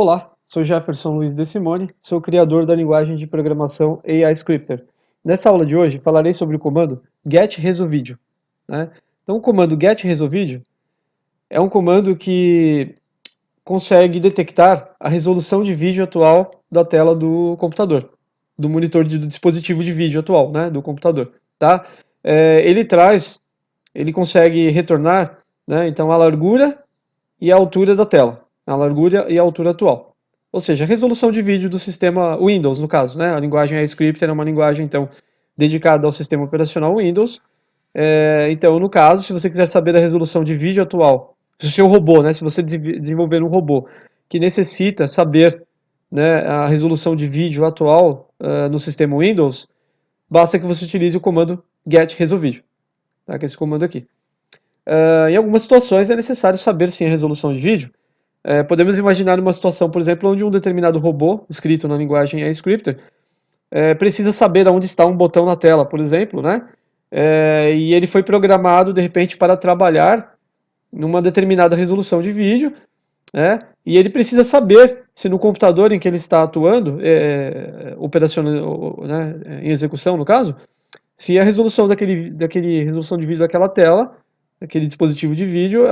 Olá, sou Jefferson Luiz De Simone, sou criador da linguagem de programação AI Scripter. Nessa aula de hoje falarei sobre o comando getResolveVideo, né? Então o comando getResolveVideo é um comando que consegue detectar a resolução de vídeo atual da tela do computador, do monitor do dispositivo de vídeo atual, né, do computador, tá? Ele consegue retornar, né, então a largura e a altura da tela, a largura e a altura atual. Ou seja, a resolução de vídeo do sistema Windows, no caso, né? A linguagem iScript é uma linguagem, então, dedicada ao sistema operacional Windows. Então, no caso, se você quiser saber a resolução de vídeo atual, se o seu robô, né? Se você desenvolver um robô que necessita saber, né, a resolução de vídeo atual no sistema Windows, basta que você utilize o comando getResolveVideo, tá? Que é esse comando aqui. Em algumas situações é necessário saber sim a resolução de vídeo. Podemos imaginar uma situação, por exemplo, onde um determinado robô, escrito na linguagem iScripter, precisa saber aonde está um botão na tela, por exemplo, né? E ele foi programado, de repente, para trabalhar numa determinada resolução de vídeo, né? E ele precisa saber se no computador em que ele está atuando, operacional, né, em execução, no caso, se a resolução daquele resolução de vídeo daquela tela, daquele dispositivo de vídeo,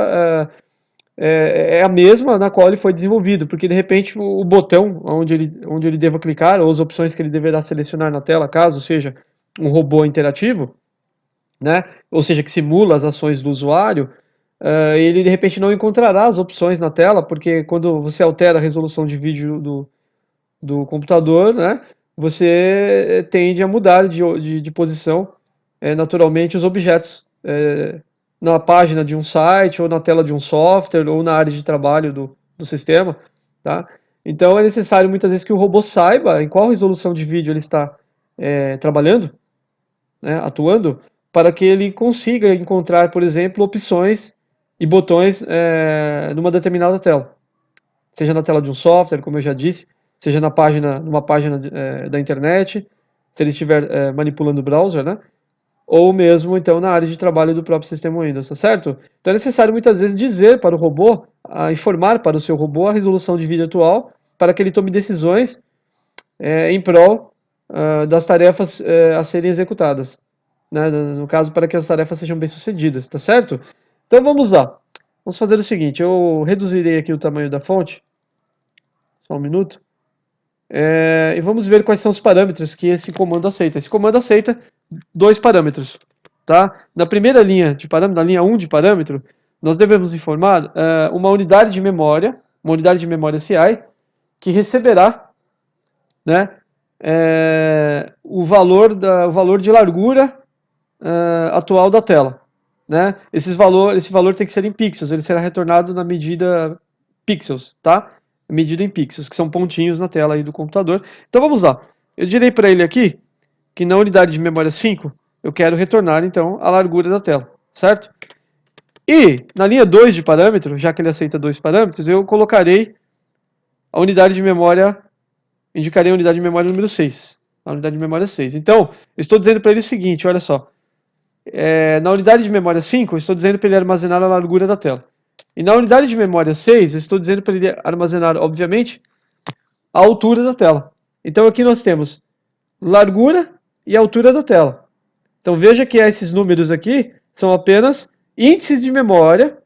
é a mesma na qual ele foi desenvolvido, porque de repente o botão onde ele deva clicar, ou as opções que ele deverá selecionar na tela, caso seja um robô interativo, né, ou seja, que simula as ações do usuário, ele de repente não encontrará as opções na tela, porque quando você altera a resolução de vídeo do computador, né, você tende a mudar de posição naturalmente os objetos na página de um site, ou na tela de um software, ou na área de trabalho do sistema, tá? Então é necessário muitas vezes que o robô saiba em qual resolução de vídeo ele está trabalhando, né, atuando, para que ele consiga encontrar, por exemplo, opções e botões numa determinada tela. Seja na tela de um software, como eu já disse, seja numa página da internet, se ele estiver manipulando o browser, né? Ou mesmo então na área de trabalho do próprio sistema Windows, tá certo? Então é necessário muitas vezes dizer para o robô, informar para o seu robô a resolução de vídeo atual, para que ele tome decisões em prol das tarefas a serem executadas, né? No caso, para que as tarefas sejam bem-sucedidas, tá certo? Então vamos lá. Vamos fazer o seguinte, eu reduzirei aqui o tamanho da fonte, só um minuto, e vamos ver quais são os parâmetros que esse comando aceita. Esse comando aceita dois parâmetros, tá? Na primeira linha de parâmetro, na linha 1 de parâmetro, nós devemos informar uma unidade de memória CI, que receberá, né, o valor de largura atual da tela, né? Esse valor tem que ser em pixels, ele será retornado na medida pixels, tá? Medida em pixels, que são pontinhos na tela aí do computador. Então vamos lá. Eu direi para ele aqui que na unidade de memória 5 eu quero retornar então a largura da tela, certo? E na linha 2 de parâmetro, já que ele aceita dois parâmetros, eu colocarei a unidade de memória, indicarei a unidade de memória número 6. A unidade de memória 6. Então, eu estou dizendo para ele o seguinte, olha só. Na unidade de memória 5, eu estou dizendo para ele armazenar a largura da tela. E na unidade de memória 6, eu estou dizendo para ele armazenar, obviamente, a altura da tela. Então aqui nós temos largura e altura da tela. Então veja que esses números aqui são apenas índices de memória,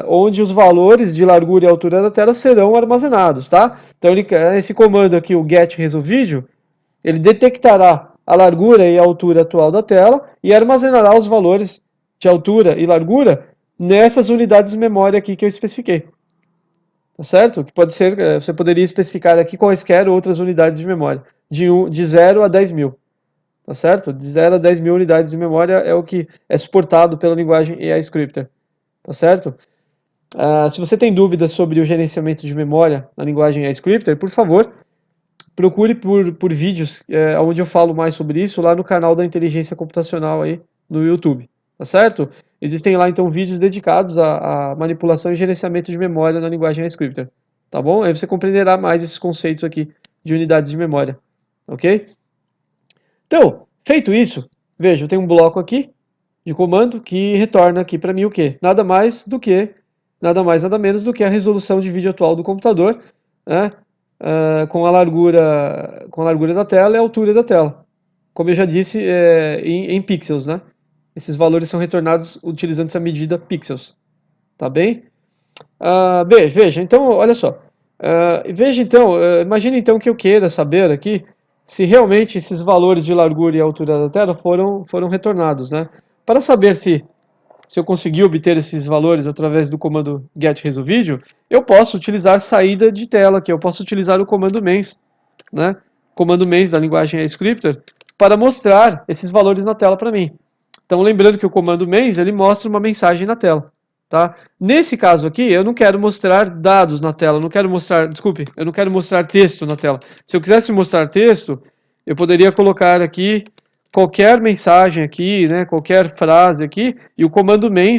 onde os valores de largura e altura da tela serão armazenados, tá? Então esse comando aqui, o getResolveVideo, ele detectará a largura e a altura atual da tela e armazenará os valores de altura e largura nessas unidades de memória aqui que eu especifiquei. Tá certo? Que pode ser, você poderia especificar aqui quaisquer outras unidades de memória, de 0 a 10.000. Tá certo? De 0 a 10.000 unidades de memória é o que é suportado pela linguagem AI Scripter. Tá certo? Se você tem dúvidas sobre o gerenciamento de memória na linguagem AI Scripter, por favor, procure por vídeos onde eu falo mais sobre isso lá no canal da Inteligência Computacional aí no YouTube, tá certo? Existem lá então vídeos dedicados à manipulação e gerenciamento de memória na linguagem scripter, tá bom? Aí você compreenderá mais esses conceitos aqui de unidades de memória, ok? Então, feito isso, veja, eu tenho um bloco aqui de comando que retorna aqui para mim o quê? Nada mais do que nada mais nada menos do que a resolução de vídeo atual do computador, né, com a largura da tela e a altura da tela. Como eu já disse, em pixels, né? Esses valores são retornados utilizando essa medida pixels, tá bem? Veja, então, olha só. Veja então, imagine então que eu queira saber aqui se realmente esses valores de largura e altura da tela foram retornados, né? Para saber se eu conseguir obter esses valores através do comando getResolveVideo, eu posso utilizar saída de tela aqui, eu posso utilizar o comando main, né? Comando main da linguagem scripter para mostrar esses valores na tela para mim. Então, lembrando que o comando main ele mostra uma mensagem na tela. Tá? Nesse caso aqui, eu não quero mostrar dados na tela, eu não quero mostrar texto na tela. Se eu quisesse mostrar texto, eu poderia colocar aqui qualquer mensagem aqui, né, qualquer frase aqui, e o comando main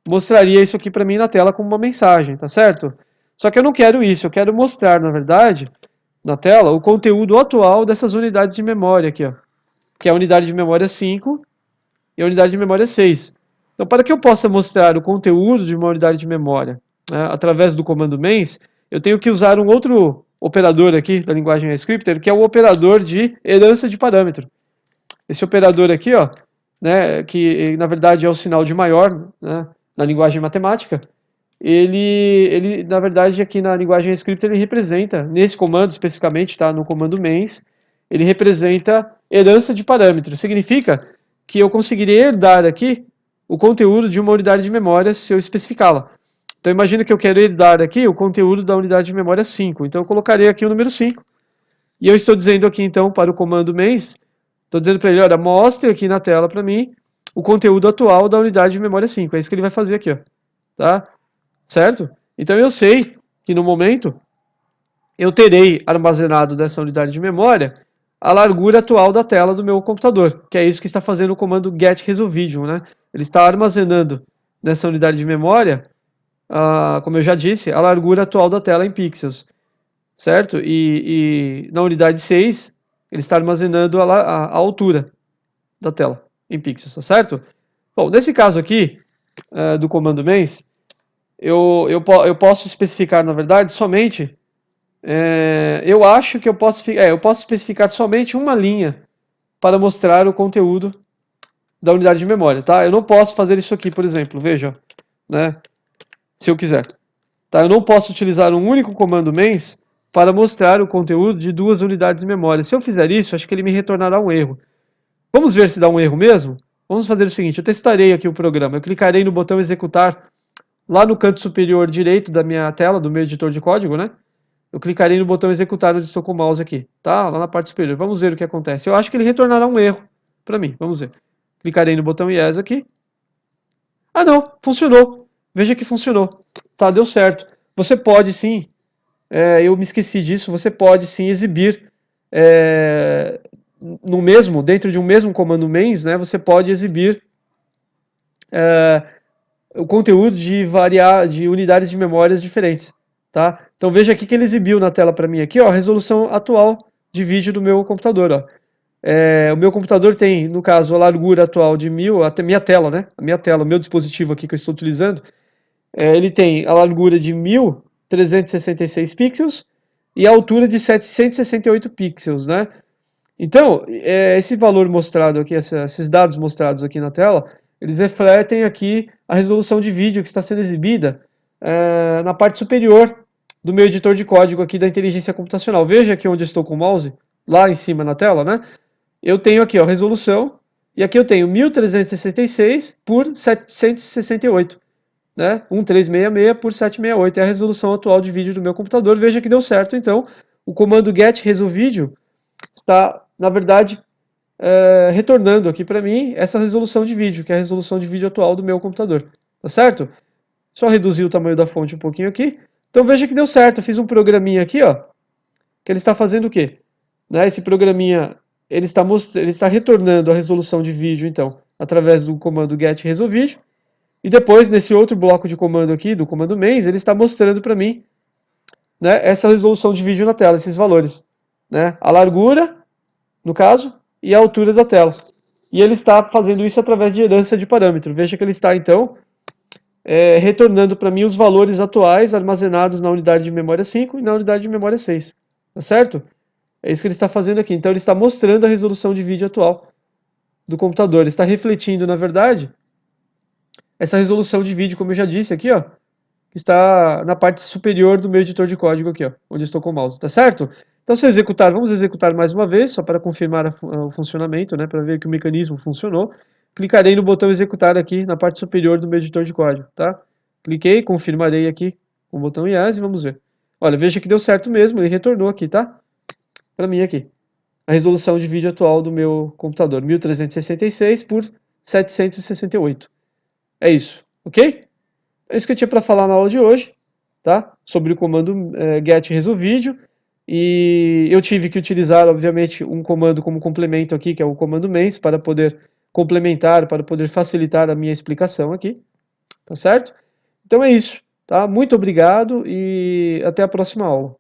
mostraria isso aqui para mim na tela como uma mensagem, tá certo? Só que eu não quero isso, eu quero mostrar, na verdade, na tela, o conteúdo atual dessas unidades de memória aqui, ó, que é a unidade de memória 5 e a unidade de memória 6. Então, para que eu possa mostrar o conteúdo de uma unidade de memória, né, através do comando main, eu tenho que usar um outro operador aqui da linguagem scripter, que é o operador de herança de parâmetro. Esse operador aqui, ó, né, que na verdade é o sinal de maior, né, na linguagem matemática, ele na verdade aqui na linguagem scripter ele representa, nesse comando especificamente, tá, no comando main, ele representa herança de parâmetro. Significa que eu conseguiria herdar aqui o conteúdo de uma unidade de memória se eu especificá-la. Então imagina que eu quero herdar aqui o conteúdo da unidade de memória 5. Então eu colocarei aqui o número 5. E eu estou dizendo aqui então para o comando main, estou dizendo para ele, olha, mostre aqui na tela para mim o conteúdo atual da unidade de memória 5. É isso que ele vai fazer aqui, ó. Tá? Certo? Então eu sei que no momento eu terei armazenado dessa unidade de memória a largura atual da tela do meu computador, que é isso que está fazendo o comando getResolveVideo, né? Ele está armazenando nessa unidade de memória, como eu já disse, a largura atual da tela em pixels, certo? E na unidade 6, ele está armazenando a altura da tela em pixels, tá certo? Bom, nesse caso aqui, do comando main, eu posso especificar, na verdade, somente eu acho que eu posso especificar somente uma linha para mostrar o conteúdo da unidade de memória, tá? Eu não posso fazer isso aqui, por exemplo, veja, né? Se eu quiser, tá? Eu não posso utilizar um único comando main para mostrar o conteúdo de duas unidades de memória. Se eu fizer isso, acho que ele me retornará um erro. Vamos ver se dá um erro mesmo? Vamos fazer o seguinte, eu testarei aqui o programa. Eu clicarei no botão executar lá no canto superior direito da minha tela, do meu editor de código, né? Eu clicarei no botão executar onde estou com o mouse aqui, tá? Lá na parte superior. Vamos ver o que acontece. Eu acho que ele retornará um erro para mim. Vamos ver. Clicarei no botão Yes aqui. Ah, não. Funcionou. Veja que funcionou. Tá, deu certo. Você pode sim, eu me esqueci disso, você pode sim exibir dentro de um mesmo comando main, né? Você pode exibir o conteúdo de unidades de memórias diferentes, tá? Então veja aqui que ele exibiu na tela para mim aqui, ó, a resolução atual de vídeo do meu computador, ó. O meu computador tem, no caso, a largura atual de 1000, até minha tela, né? A minha tela, o meu dispositivo aqui que eu estou utilizando, ele tem a largura de 1366 pixels e a altura de 768 pixels, né? Então, esse valor mostrado aqui, esses dados mostrados aqui na tela, eles refletem aqui a resolução de vídeo que está sendo exibida na parte superior do meu editor de código aqui da inteligência computacional. Veja aqui onde eu estou com o mouse, lá em cima na tela, né? Eu tenho aqui, ó, resolução, e aqui eu tenho 1366 por 768, né? 1366 por 768 é a resolução atual de vídeo do meu computador. Veja que deu certo, então, o comando getResolveVideo está, na verdade, retornando aqui para mim essa resolução de vídeo, que é a resolução de vídeo atual do meu computador, tá certo? Só reduzir o tamanho da fonte um pouquinho aqui. Então veja que deu certo, eu fiz um programinha aqui, ó, que ele está fazendo o quê? Né, esse programinha, ele está retornando a resolução de vídeo, então, através do comando getResolveVideo, e depois, nesse outro bloco de comando aqui, do comando main, ele está mostrando para mim, né, essa resolução de vídeo na tela, esses valores, né, a largura, no caso, e a altura da tela. E ele está fazendo isso através de herança de parâmetro. Veja que ele está, então, retornando para mim os valores atuais armazenados na unidade de memória 5 e na unidade de memória 6. Tá certo? É isso que ele está fazendo aqui. Então ele está mostrando a resolução de vídeo atual do computador. Ele está refletindo, na verdade, essa resolução de vídeo, como eu já disse aqui, ó, que está na parte superior do meu editor de código aqui, ó, onde eu estou com o mouse, tá certo? Então, se eu executar, vamos executar mais uma vez, só para confirmar o funcionamento, né, para ver que o mecanismo funcionou. Clicarei no botão executar aqui na parte superior do meu editor de código, tá? Cliquei, confirmarei aqui com o botão Yes e vamos ver. Olha, veja que deu certo mesmo, ele retornou aqui, tá? Para mim aqui. A resolução de vídeo atual do meu computador, 1366 por 768. É isso, ok? É isso que eu tinha para falar na aula de hoje, tá? Sobre o comando get resolvídeo. E eu tive que utilizar, obviamente, um comando como complemento aqui, que é o comando mens, para poder complementar, para poder facilitar a minha explicação aqui, tá certo? Então é isso, tá? Muito obrigado e até a próxima aula.